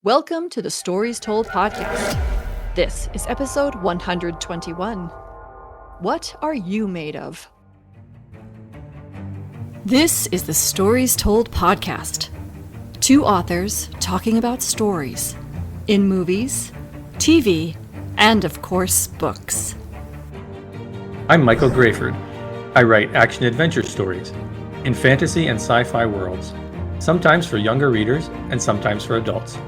Welcome to the Stories Told podcast. This is episode 121. What are you made of? This is the Stories Told podcast. Two authors talking about stories in movies, TV, and of course, books. I'm Michael Grayford. I write action-adventure stories in fantasy and sci-fi worlds, sometimes for younger readers and sometimes for adults.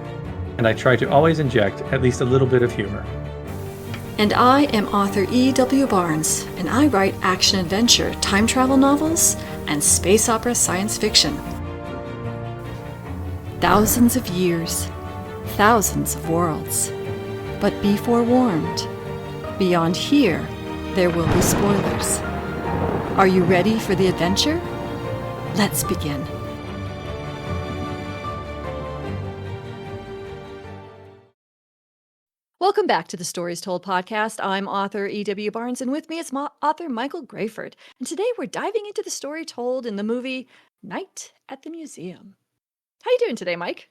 And I try to always inject at least a little bit of humor. And I am author E.W. Barnes, and I write action-adventure, time travel novels, and space opera science fiction. Thousands of years, thousands of worlds. But be forewarned, beyond here, there will be spoilers. Are you ready for the adventure? Let's begin. Welcome back to the Stories Told podcast. I'm author E.W. Barnes, and with me is author Michael Grayford. And today we're diving into the story told in the movie Night at the Museum. How you doing today, Mike?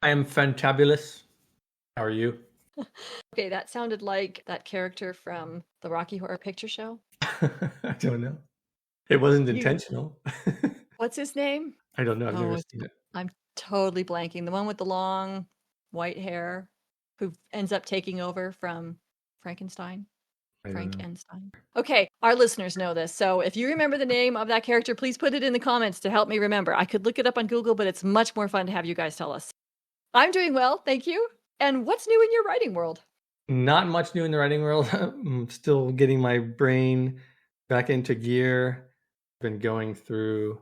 I am fantabulous. How are you? Okay, that sounded like that character from the Rocky Horror Picture Show. I don't know. It wasn't intentional. What's his name? I don't know. I've never seen it. I'm totally blanking. The one with the long white hair who ends up taking over from Frankenstein. Frankenstein. Okay, our listeners know this. So if you remember the name of that character, please put it in the comments to help me remember. I could look it up on Google, but it's much more fun to have you guys tell us. I'm doing well, thank you. And what's new in your writing world? Not much new in the writing world. I'm still getting my brain back into gear. I've been going through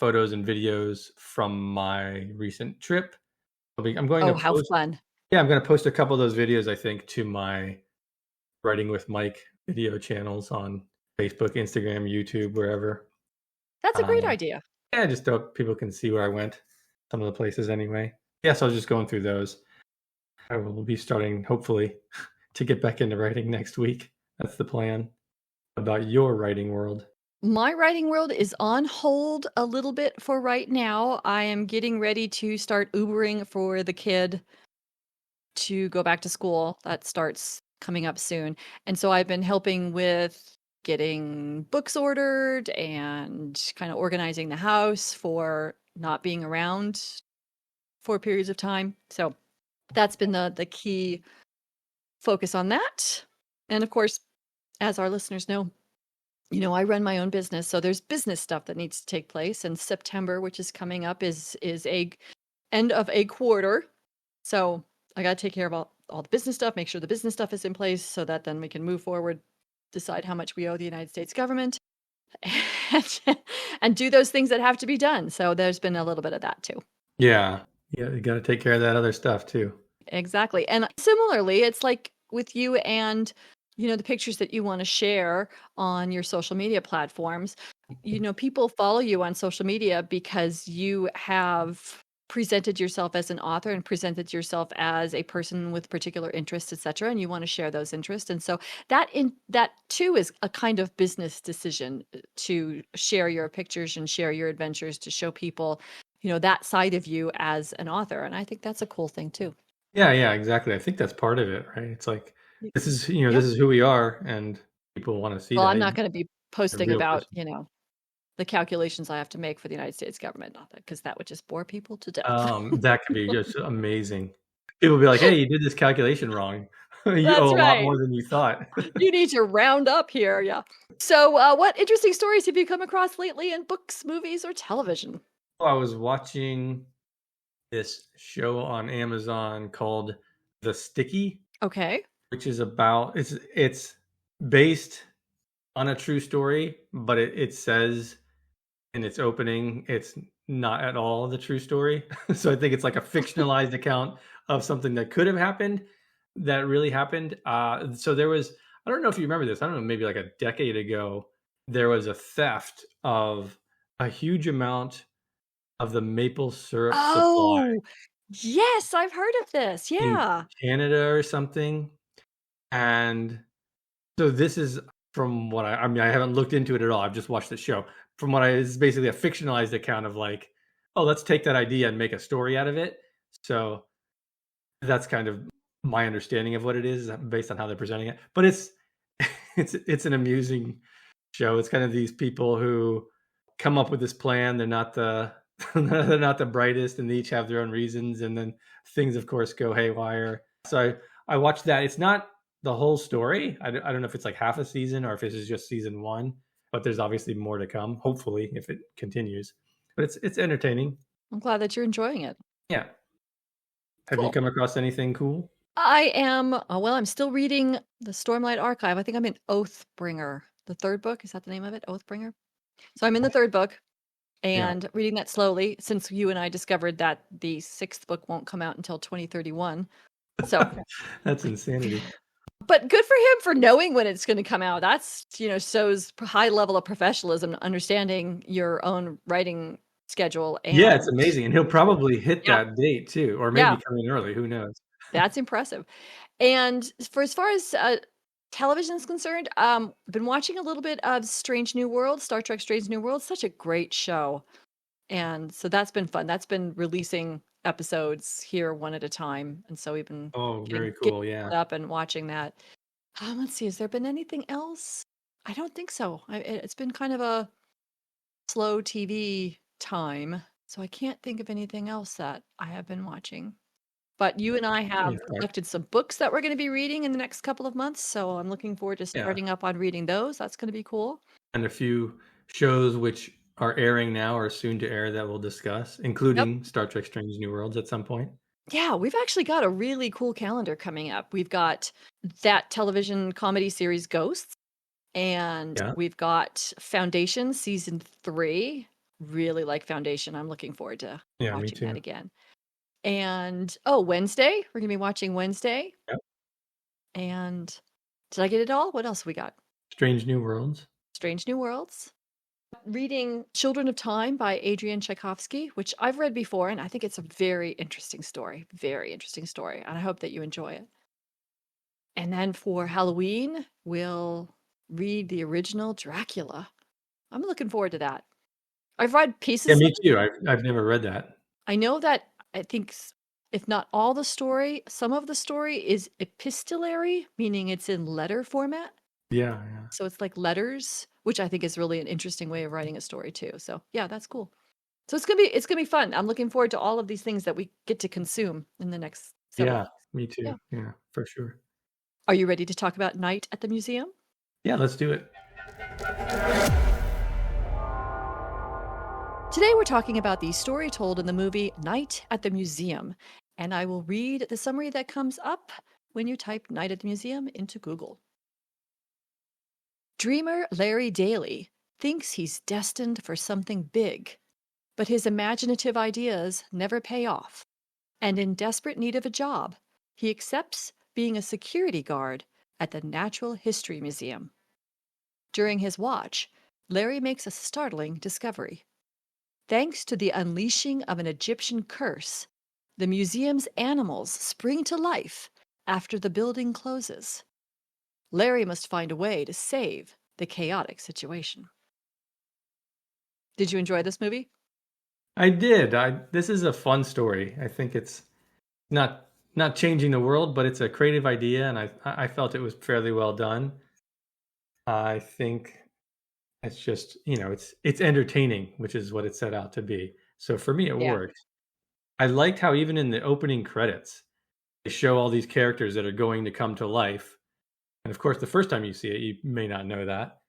photos and videos from my recent trip. I'm going to how fun. Yeah, I'm going to post a couple of those videos, I think, to my Writing with Mike video channels on Facebook, Instagram, YouTube, wherever. That's a great idea. Yeah, just so people can see where I went, some of the places anyway. Yeah, so I was just going through those. I will be starting, hopefully, to get back into writing next week. That's the plan. About your writing world. My writing world is on hold a little bit for right now. I am getting ready to start Ubering for the kid to go back to school. That starts coming up soon. And so I've been helping with getting books ordered and kind of organizing the house for not being around for periods of time. So that's been the key focus on that. And of course, as our listeners know, I run my own business. So there's business stuff that needs to take place. And September, which is coming up, is a end of a quarter. So I got to take care of all the business stuff, make sure the business stuff is in place so that then we can move forward, decide how much we owe the United States government, and do those things that have to be done. So there's been a little bit of that too. Yeah, you got to take care of that other stuff too. Exactly. And similarly, it's like with you and, the pictures that you want to share on your social media platforms. People follow you on social media because you have presented yourself as an author and presented yourself as a person with particular interests, etc., and you want to share those interests. And so that too is a kind of business decision to share your pictures and share your adventures to show people, that side of you as an author. And I think that's a cool thing too. Yeah, exactly. I think that's part of it, right? It's like this is this is who we are, and people want to see that. Well, I'm not going to be posting about the calculations I have to make for the United States government, not that, because that would just bore people to death. That could be just amazing. People will be like, "Hey, you did this calculation wrong. You That's owe a lot right. more than you thought." You need to round up here, yeah. So, what interesting stories have you come across lately in books, movies, or television? I was watching this show on Amazon called The Sticky. Okay. Which is about it's based on a true story, but it says in its opening it's not at all the true story. So I think it's like a fictionalized account of something that could have happened that really happened. So there was, I don't know if you remember this, I don't know, maybe like a decade ago, there was a theft of a huge amount of the maple syrup supply. Yes, I've heard of this. Yeah. In Canada or something. And so this is from what I haven't looked into it at all. I've just watched the show. From what it's basically a fictionalized account of like, oh, let's take that idea and make a story out of it. So That's kind of my understanding of what it is based on how they're presenting it. But it's it's an amusing show. It's kind of these people who come up with this plan. They're not the they're not the brightest, and they each have their own reasons. And then things, of course, go haywire. So I watched that. It's not the whole story. I don't know if it's like half a season or if this is just season one. But there's obviously more to come. Hopefully, if it continues. But it's entertaining. I'm glad that you're enjoying it. Yeah. Have you Cool. come across anything cool? I am, well, I'm still reading the Stormlight Archive. I think I'm in Oathbringer. The third book, is that the name of it? Oathbringer? So I'm in the third book Yeah. and reading that slowly since you and I discovered that the sixth book won't come out until 2031. So, That's insanity. but good for him for knowing when it's going to come out. That's, shows high level of professionalism, understanding your own writing schedule. Yeah, it's And amazing, and he'll probably hit yeah, that date too, or maybe yeah, come in early, who knows? that's impressive. And for as far as television is concerned, been watching a little bit of Strange New World, Star Trek Strange New World. Such a great show. And so that's been fun. That's been releasing episodes here one at a time. And so we've been Oh, very getting cool, yeah. caught up and watching that. Let's see, has there been anything else? I don't think so. It's been kind of a slow TV time. So I can't think of anything else that I have been watching. But you and I have Yeah, selected some books that we're gonna be reading in the next couple of months, so I'm looking forward to yeah, starting up on reading those. That's gonna be cool. and a few shows which are airing now or soon to air that we'll discuss, Yep. including Star Trek: Strange New Worlds at some point. Yeah, we've actually got a really cool calendar coming up. We've got that television comedy series Ghosts, and Yeah? we've got Foundation season 3. Really like Foundation. I'm looking forward to Yeah, me watching that too. again. And, oh, Wednesday, we're gonna be watching Wednesday, Yep. and did I get it all? What else we got? Strange New Worlds. Strange New Worlds. Reading Children of Time by Adrian Tchaikovsky, which I've read before, and I think it's a very interesting story. Very interesting story. And I hope that you enjoy it. And then for Halloween, we'll read the original Dracula. I'm looking forward to that. I've read Yeah, pieces of me it. too, I've never read that. I know that I think, if not all the story, some of the story is epistolary, meaning it's in letter format. Yeah, yeah. So it's like letters, which I think is really an interesting way of writing a story too. So yeah, that's cool. So it's gonna be fun. I'm looking forward to all of these things that we get to consume in the next several Yeah, weeks. me too, Yeah. yeah, for sure. Are you ready to talk about Night at the Museum? Yeah, let's do it. Today we're talking about the story told in the movie Night at the Museum, and I will read the summary that comes up when you type Night at the Museum into Google. Dreamer Larry Daly thinks he's destined for something big, but his imaginative ideas never pay off. And in desperate need of a job, he accepts being a security guard at the Natural History Museum. During his watch, Larry makes a startling discovery. Thanks to the unleashing of an Egyptian curse, the museum's animals spring to life after the building closes. Larry must find a way to save the chaotic situation. Did you enjoy this movie? I did, this is a fun story. I think it's not changing the world, but it's a creative idea, and I felt it was fairly well done. I think it's just, it's entertaining, which is what it set out to be. So for me, it Yeah. worked. I liked how even in the opening credits, they show all these characters that are going to come to life. And of course, the first time you see it, you may not know that.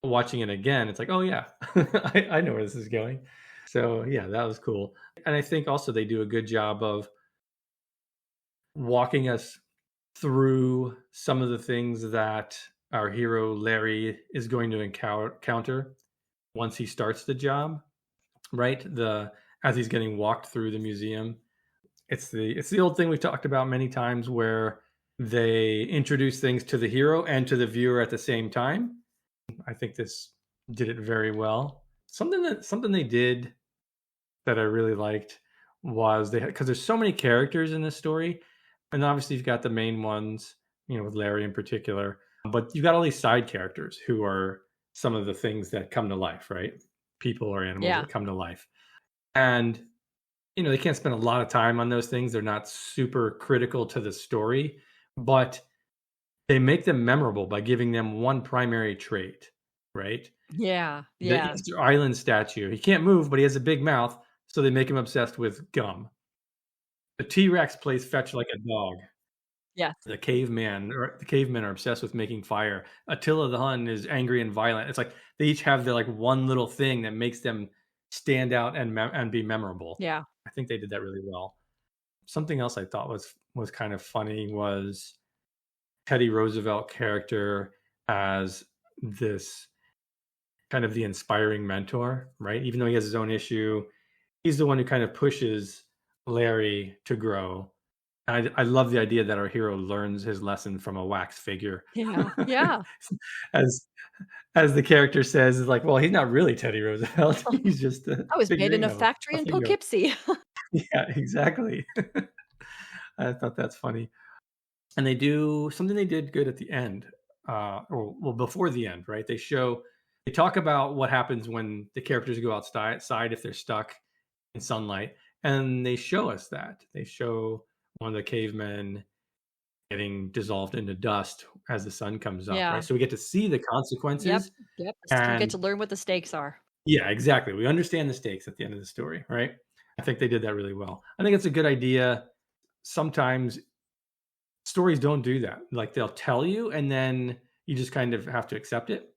Watching it again, it's like, oh yeah, I know where this is going. So yeah, that was cool. And I think also they do a good job of walking us through some of the things that our hero Larry is going to encounter once he starts the job, right? The As he's getting walked through the museum, it's the old thing we've talked about many times where they introduce things to the hero and to the viewer at the same time. I think this did it very well. Something they did that I really liked was they had, because there's so many characters in this story, and obviously you've got the main ones, with Larry in particular, but you've got all these side characters who are some of the things that come to life, right? People or animals Yeah. that come to life. And they can't spend a lot of time on those things. They're not super critical to the story, but they make them memorable by giving them one primary trait, right? Yeah, The yeah, Easter Island statue, he can't move, but he has a big mouth, so they make him obsessed with gum. The T-Rex plays fetch like a dog. yes, The cavemen are obsessed with making fire. Attila the Hun is angry and violent. It's like they each have their, like, one little thing that makes them stand out and be memorable. yeah, I think they did that really well. Something else I thought was kind of funny was Teddy Roosevelt character as this kind of the inspiring mentor, right? Even though he has his own issue, he's the one who kind of pushes Larry to grow. I love the idea that our hero learns his lesson from a wax figure. yeah, yeah. As as the character says, is like, "Well, he's not really Teddy Roosevelt. He's just a I was made in a figurine of factory a in figure." Poughkeepsie. Yeah, exactly. I thought that's funny. And they do something they did good at the end, or well, before the end, right? They talk about what happens when the characters go outside if they're stuck in sunlight, and they show us that. They show one of the cavemen getting dissolved into dust as the sun comes up, right? Yeah, So we get to see the yep, consequences, yep. You get and to learn what the stakes are. yeah, exactly. We understand the stakes at the end of the story, right? I think they did that really well. I think it's a good idea. Sometimes stories don't do that. Like they'll tell you, and then you just kind of have to accept it.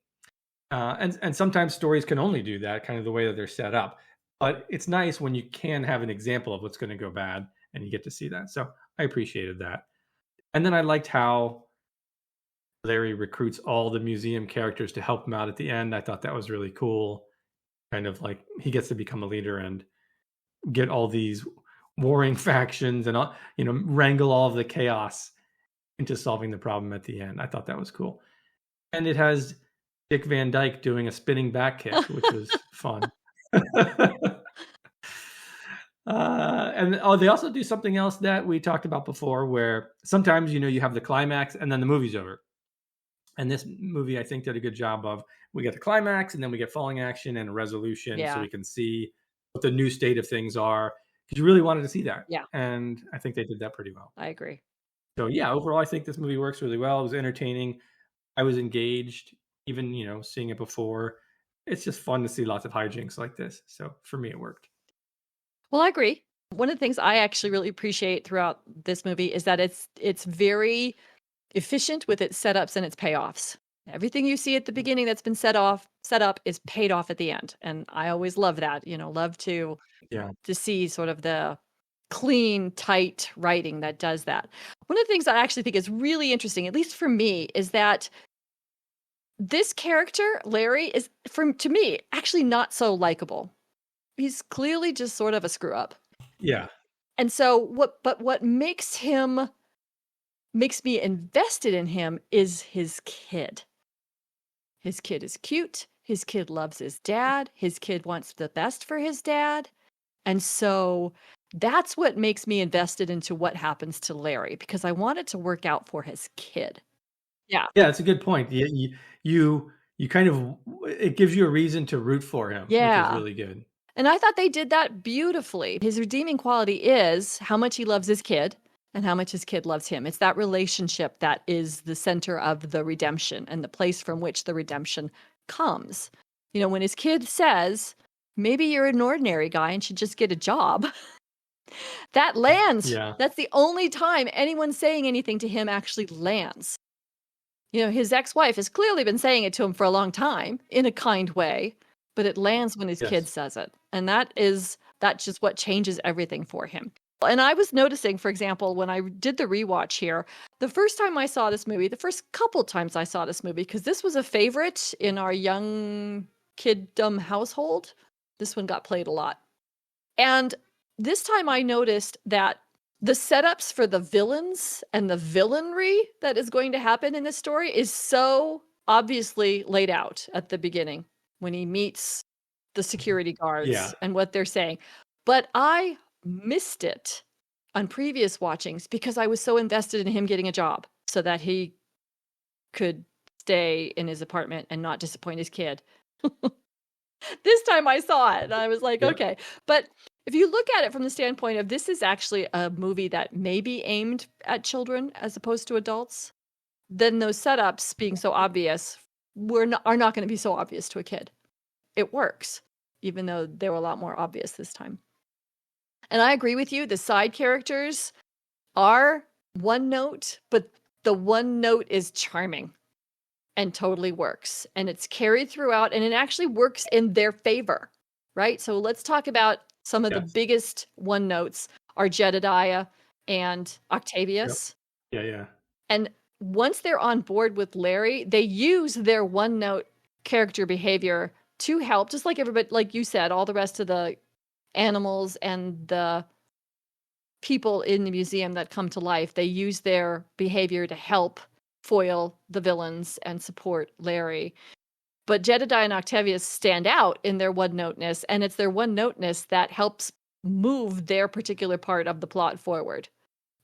And sometimes stories can only do that, kind of the way that they're set up. But it's nice when you can have an example of what's going to go bad, and you get to see that. So I appreciated that. And then I liked how Larry recruits all the museum characters to help him out at the end. I thought that was really cool. Kind of like he gets to become a leader and get all these warring factions and all, wrangle all of the chaos into solving the problem at the end. I thought that was cool. And it has Dick Van Dyke doing a spinning back kick, which was fun. And they also do something else that we talked about before, where sometimes you have the climax and then the movie's over. And this movie, I think, did a good job of we get the climax and then we get falling action and a resolution, so Yeah, we can see what the new state of things are. Because you really wanted to see that, yeah, and I think they did that pretty well. I agree. So yeah, overall, I think this movie works really well. It was entertaining. I was engaged, even seeing it before. It's just fun to see lots of hijinks like this. So for me, it worked. Well, I agree. One of the things I actually really appreciate throughout this movie is that it's very efficient with its setups and its payoffs. Everything you see at the beginning that's been set up is paid off at the end. And I always love that, love Yeah, to see sort of the clean, tight writing that does that. One of the things I actually think is really interesting, at least for me, is that this character, Larry, is to me actually not so likable. He's clearly just sort of a screw up. yeah, And so what makes me invested in him is his kid. His kid is cute. His kid loves his dad. His kid wants the best for his dad. And so that's what makes me invested into what happens to Larry, because I want it to work out for his kid. Yeah. yeah. It's a good point. You kind of it gives you a reason to root for him, which is Yeah. really good. And I thought they did that beautifully. His redeeming quality is how much he loves his kid and how much his kid loves him. It's that relationship that is the center of the redemption and the place from which the redemption comes. When his kid says, maybe you're an ordinary guy and should just get a job, that lands. Yeah, That's the only time anyone saying anything to him actually lands. His ex-wife has clearly been saying it to him for a long time in a kind way, but it lands when his kid yes, says it. And that's just what changes everything for him. And I was noticing, for example, when I did the rewatch here, the first time I saw this movie, the first couple times I saw this movie, because this was a favorite in our young kiddom household, this one got played a lot. And this time I noticed that the setups for the villains and the villainry that is going to happen in this story is so obviously laid out at the beginning when he meets the security yeah, guards and what they're saying. But I missed it on previous watchings because I was so invested in him getting a job so that he could stay in his apartment and not disappoint his kid. This time I saw it and I was like, yep, okay. But If you look at it from the standpoint of this is actually a movie that may be aimed at children as opposed to adults, then those setups being so obvious are not going to be so obvious to a kid. It works, even though they were a lot more obvious this time. And I agree with you. The side characters are one note, but the one note is charming and totally works. And it's carried throughout, and it actually works in their favor, right? So let's talk about some of the Yes. biggest one notes are Jedediah and Yep. Octavius. Yeah. And once they're on board with Larry, they use their one note character behavior to help, just like everybody, like you said, all the rest of the animals and the people in the museum that come to life, they use their behavior to help foil the villains and support Larry. But Jedediah and Octavius stand out in their one-noteness, and it's their one-noteness that helps move their particular part of the plot forward.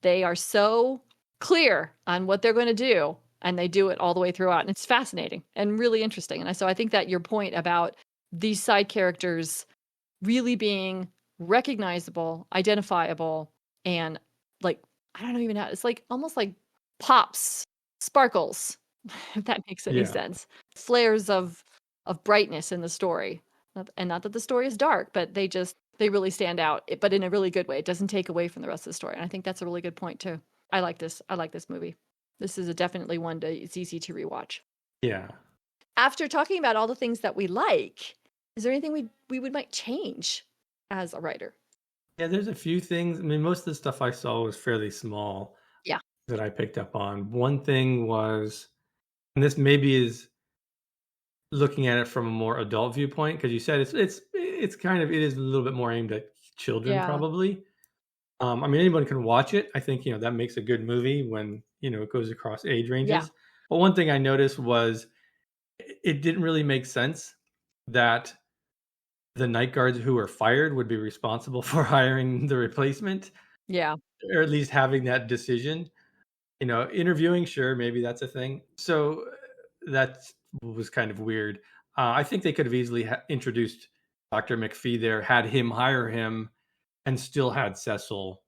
They are so clear on what they're going to do, and they do it all the way throughout, and it's fascinating and really interesting. And so I think that your point about these side characters really being recognizable, identifiable, and like, I don't know even how, it's like almost like pops, sparkles, if that makes any Yeah. sense. Flares of brightness in the story. And not that the story is dark, but they really stand out, but in a really good way. It doesn't take away from the rest of the story. And I think that's a really good point too. I like this movie. This is definitely one it's easy to rewatch. Yeah. After talking about all the things that we like, is there anything we would might change as a writer? Yeah, there's a few things. I mean, most of the stuff I saw was fairly small Yeah. that I picked up on. One thing was, and this maybe is looking at it from a more adult viewpoint, because you said it's kind of it is a little bit more aimed at children Yeah. probably. I mean, anyone can watch it. I think that makes a good movie when it goes across age Yeah. ranges. But one thing I noticed was it didn't really make sense that the night guards who were fired would be responsible for hiring the replacement, Yeah. or at least having that decision. Interviewing, sure, maybe that's a thing. So that was kind of weird. I think they could have easily introduced Dr. McPhee there, had him hire him, and still had Cecil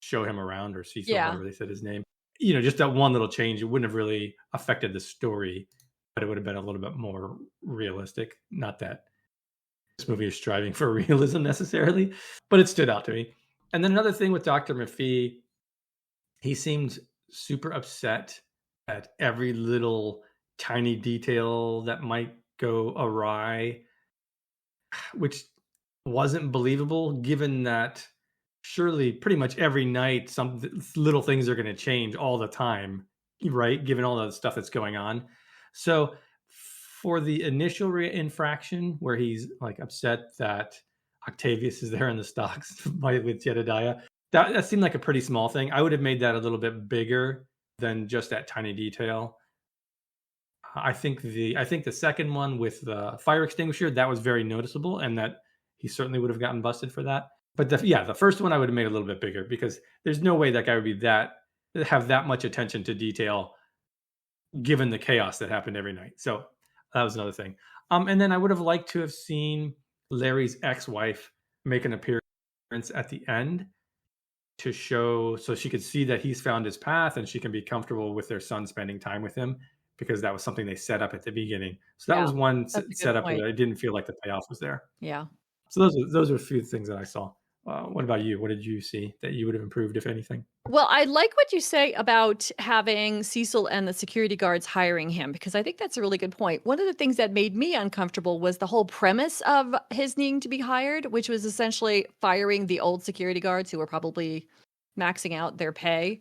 show him around, or Cecil, Yeah. however they said his name. Just that one little change, it wouldn't have really affected the story, but it would have been a little bit more realistic. Not that this movie is striving for realism necessarily, but it stood out to me. And then another thing with Dr. McPhee, he seemed super upset at every little tiny detail that might go awry, which wasn't believable given that surely pretty much every night some little things are going to change all the time, right? Given all the stuff that's going on. So for the initial infraction where he's like upset that Octavius is there in the stocks with Jedediah, that seemed like a pretty small thing. I would have made that a little bit bigger than just that tiny detail. I think the second one with the fire extinguisher, that was very noticeable, and that he certainly would have gotten busted for that. But the first one I would have made a little bit bigger, because there's no way that guy would have that much attention to detail given the chaos that happened every night. So that was another thing. And then I would have liked to have seen Larry's ex-wife make an appearance at the end to show, so she could see that he's found his path and she can be comfortable with their son spending time with him, because that was something they set up at the beginning. So that Yeah. was one That's a good setup point. where I didn't feel like the payoff was there. Yeah. So those are a few things that I saw. What about you? What did you see that you would have improved, if anything? Well, I like what you say about having Cecil and the security guards hiring him, because I think that's a really good point. One of the things that made me uncomfortable was the whole premise of his needing to be hired, which was essentially firing the old security guards who were probably maxing out their pay.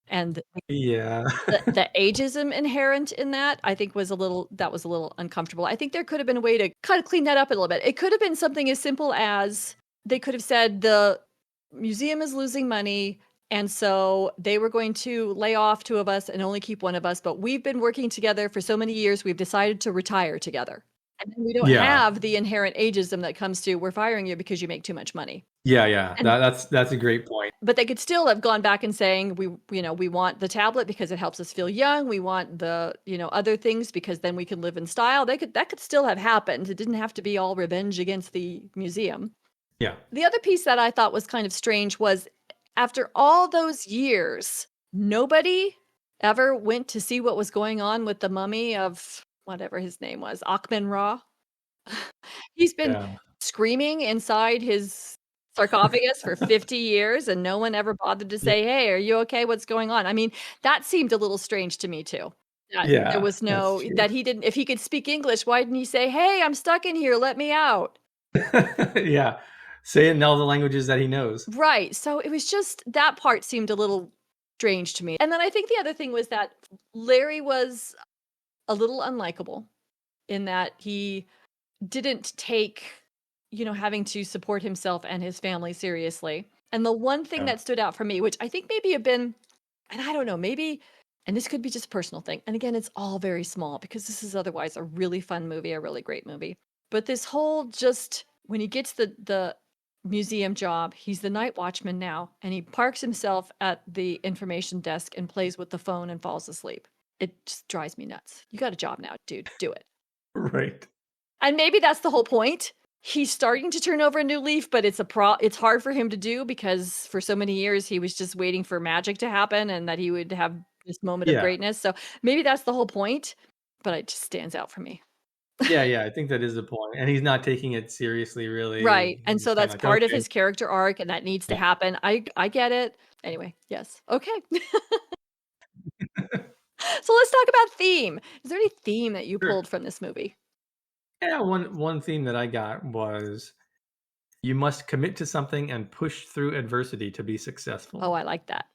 And Yeah. the ageism inherent in that, I think was a little uncomfortable. I think there could have been a way to kind of clean that up a little bit. It could have been something as simple as they could have said the museum is losing money, and so they were going to lay off two of us and only keep one of us, but we've been working together for so many years, we've decided to retire together. And then we don't Yeah. have the inherent ageism that comes to we're firing you because you make too much money. Yeah. And That's a great point. but they could still have gone back and saying we want the tablet because it helps us feel young, we want the other things because then we can live in style. That could still have happened. It didn't have to be all revenge against the museum. Yeah. The other piece that I thought was kind of strange was after all those years, nobody ever went to see what was going on with the mummy of whatever his name was, Akhman Ra. He's been Yeah. screaming inside his sarcophagus for 50 years, and no one ever bothered to Yeah. say, "Hey, are you okay? What's going on?" I mean, that seemed a little strange to me too. That there Yeah, was that's no true. that he didn't if he could speak English, why didn't he say, "Hey, I'm stuck in here, let me out?" Yeah. Say it in all the languages that he knows. Right, so it was just that part seemed a little strange to me. And then I think the other thing was that Larry was a little unlikable in that he didn't take, having to support himself and his family seriously. And the one thing Yeah. that stood out for me, which I think maybe have been, and I don't know, maybe, and this could be just a personal thing. And again, it's all very small because this is otherwise a really fun movie, a really great movie. But this whole just when he gets the museum job, he's the night watchman now, and he parks himself at the information desk and plays with the phone and falls asleep. It just drives me nuts. You got a job now, dude. Do it. Right. And maybe that's the whole point. He's starting to turn over a new leaf, but it's hard for him to do because for so many years he was just waiting for magic to happen and that he would have this moment of Yeah. greatness. So maybe that's the whole point, but it just stands out for me. Yeah, yeah, I think that is the point, and he's not taking it seriously, Right. really. And He's so just kinda that's like, part of "Okay." his character arc and that needs to Yeah. happen. I get it. Anyway, yes. Okay. So let's talk about theme. Is there any theme that you Sure. pulled from this movie? Yeah, one theme that I got was, "You must commit to something and push through adversity to be Oh, successful." I like that.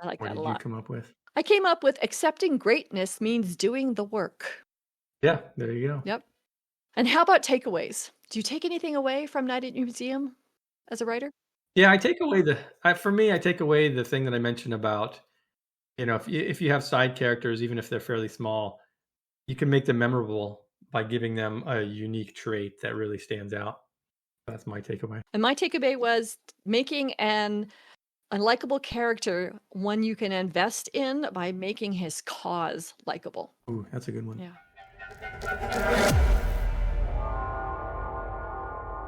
I like What that a did you lot. come up with? I came up with accepting greatness means doing the work. Yeah, there you go. Yep. And how about takeaways? Do you take anything away from Night at Museum as a writer? Yeah, I take away for me, I take away the thing that I mentioned about, if you have side characters, even if they're fairly small, you can make them memorable by giving them a unique trait that really stands out. That's my takeaway. And my takeaway was making an unlikable character one you can invest in by making his cause likable. Ooh, that's a good one. Yeah.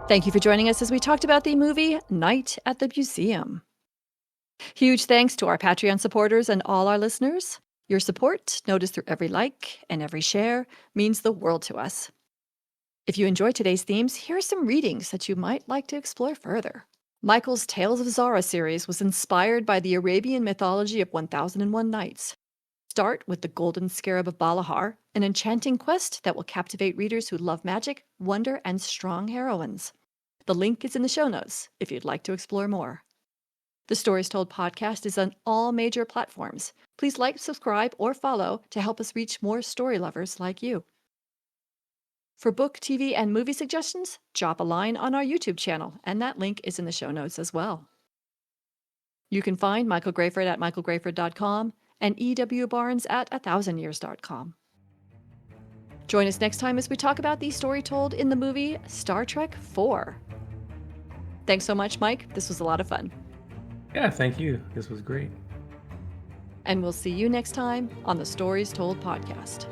Thank you for joining us as we talked about the movie Night at the Museum. Huge thanks to our Patreon supporters and all our listeners. Your support, noticed through every like and every share, means the world to us. If you enjoy today's themes, here are some readings that you might like to explore further. Michael's Tales of Zara series was inspired by the Arabian mythology of 1001 Nights. Start with the Golden Scarab of Balahar, an enchanting quest that will captivate readers who love magic, wonder, and strong heroines. The link is in the show notes if you'd like to explore more. The Stories Told podcast is on all major platforms. Please like, subscribe, or follow to help us reach more story lovers like you. For book, TV, and movie suggestions, drop a line on our YouTube channel, and that link is in the show notes as well. You can find Michael Grayford at michaelgrayford.com and E.W. Barnes at 1000years.com. Join us next time as we talk about the story told in the movie Star Trek IV. Thanks so much, Mike. This was a lot of fun. Yeah, thank you. This was great. And we'll see you next time on the Stories Told podcast.